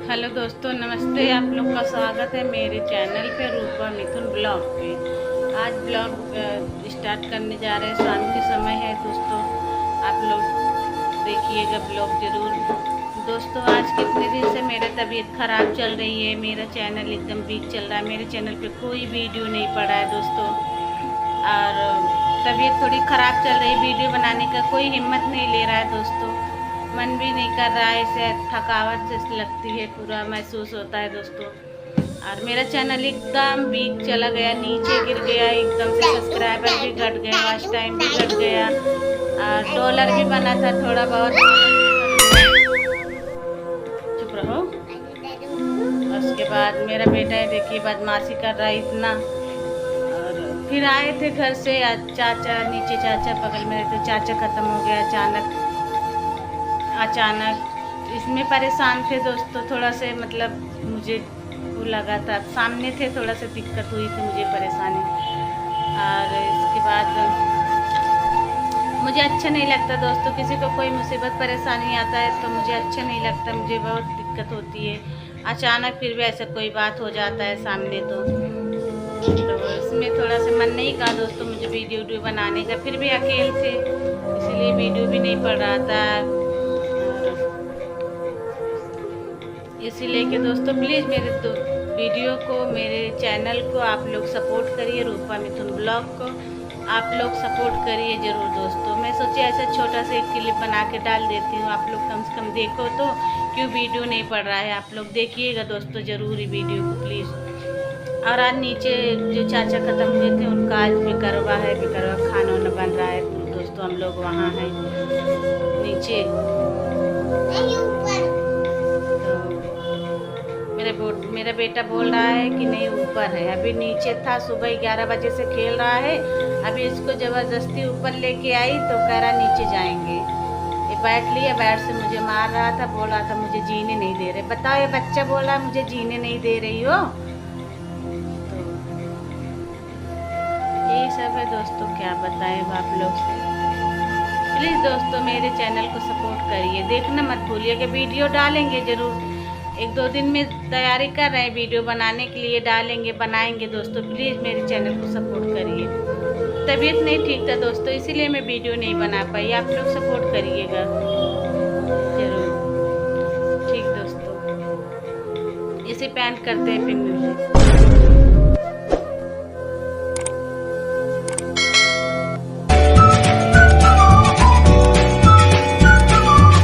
Hello दोस्तों, नमस्ते। आप लोग का स्वागत है मेरे चैनल पे रूपा मिथुन ब्लॉग पे। आज ब्लॉग स्टार्ट करने जा रहे हैं। शाम के समय है दोस्तों, आप लोग देखिएगा ब्लॉग ज़रूर। दोस्तों, आज कितने दिन से मेरा तबीयत ख़राब चल रही है। मेरा चैनल एकदम वीक चल रहा है। मेरे चैनल पे कोई वीडियो नहीं पड़ा है दोस्तों, और तबीयत थोड़ी ख़राब चल रही है। वीडियो बनाने का कोई हिम्मत नहीं ले रहा है दोस्तों, मन भी नहीं कर रहा है। ऐसे थकावट से लगती है, पूरा महसूस होता है दोस्तों। और मेरा चैनल एकदम वीक चला गया, नीचे गिर गया एकदम से। सब्सक्राइबर भी घट गए, वॉच टाइम भी घट गया, और डॉलर भी बना था थोड़ा बहुत। चुप रहो। और उसके बाद मेरा बेटा है, देखिए बदमाशी कर रहा है इतना। और फिर आए थे घर से, चाचा नीचे, चाचा बगल में रहते, चाचा ख़त्म हो गया अचानक। इसमें परेशान थे दोस्तों, थोड़ा से मतलब मुझे वो लगा था, सामने थे, थोड़ा सा दिक्कत हुई थी मुझे, परेशानी। और इसके बाद मुझे अच्छा नहीं लगता दोस्तों, किसी को कोई मुसीबत परेशानी आता है तो मुझे अच्छा नहीं लगता, मुझे बहुत दिक्कत होती है अचानक। फिर भी ऐसा कोई बात हो जाता है सामने तो इसमें थोड़ा सा मन नहीं कहा दोस्तों मुझे वीडियो बनाने का। फिर भी अकेले थे, इसीलिए वीडियो भी नहीं पड़ रहा था। इसीलिए कि दोस्तों प्लीज़ मेरे वीडियो को, मेरे चैनल को आप लोग सपोर्ट करिए, रूपा मिथुन ब्लॉग को आप लोग सपोर्ट करिए ज़रूर दोस्तों। मैं सोची ऐसा छोटा सा एक क्लिप बना के डाल देती हूँ, आप लोग कम से कम देखो तो, क्यों वीडियो नहीं पड़ रहा है। आप लोग देखिएगा दोस्तों ज़रूर ही वीडियो को प्लीज़। और आज नीचे जो चाचा ख़त्म हुए थे उनका आज बिकरवा है, बिकरवा खाना वाना बन रहा है तो दोस्तों हम लोग वहाँ हैं नीचे। मेरा बेटा बोल रहा है कि नहीं ऊपर है, अभी नीचे था, सुबह 11 बजे से खेल रहा है। अभी इसको ज़बरदस्ती ऊपर लेके आई तो कह रहा नीचे जाएंगे। ये बैठ लिया, बैठ से मुझे मार रहा था, बोल रहा था मुझे जीने नहीं दे रहे। बताओ, ये बच्चा बोल रहा है मुझे जीने नहीं दे रही हो। तो यही सब है दोस्तों, क्या बताएं आप लोग से। प्लीज़ दोस्तों मेरे चैनल को सपोर्ट करिए, देखना मत भूलिए कि वीडियो डालेंगे ज़रूर। 1-2 दिन में तैयारी कर रहे हैं, वीडियो बनाने के लिए डालेंगे, बनाएंगे दोस्तों। प्लीज़ मेरे चैनल को सपोर्ट करिए। तबीयत नहीं ठीक था दोस्तों, इसीलिए मैं वीडियो नहीं बना पाई। आप लोग सपोर्ट करिएगा ज़रूर, ठीक दोस्तों। इसे पैंट करते हैं फिर।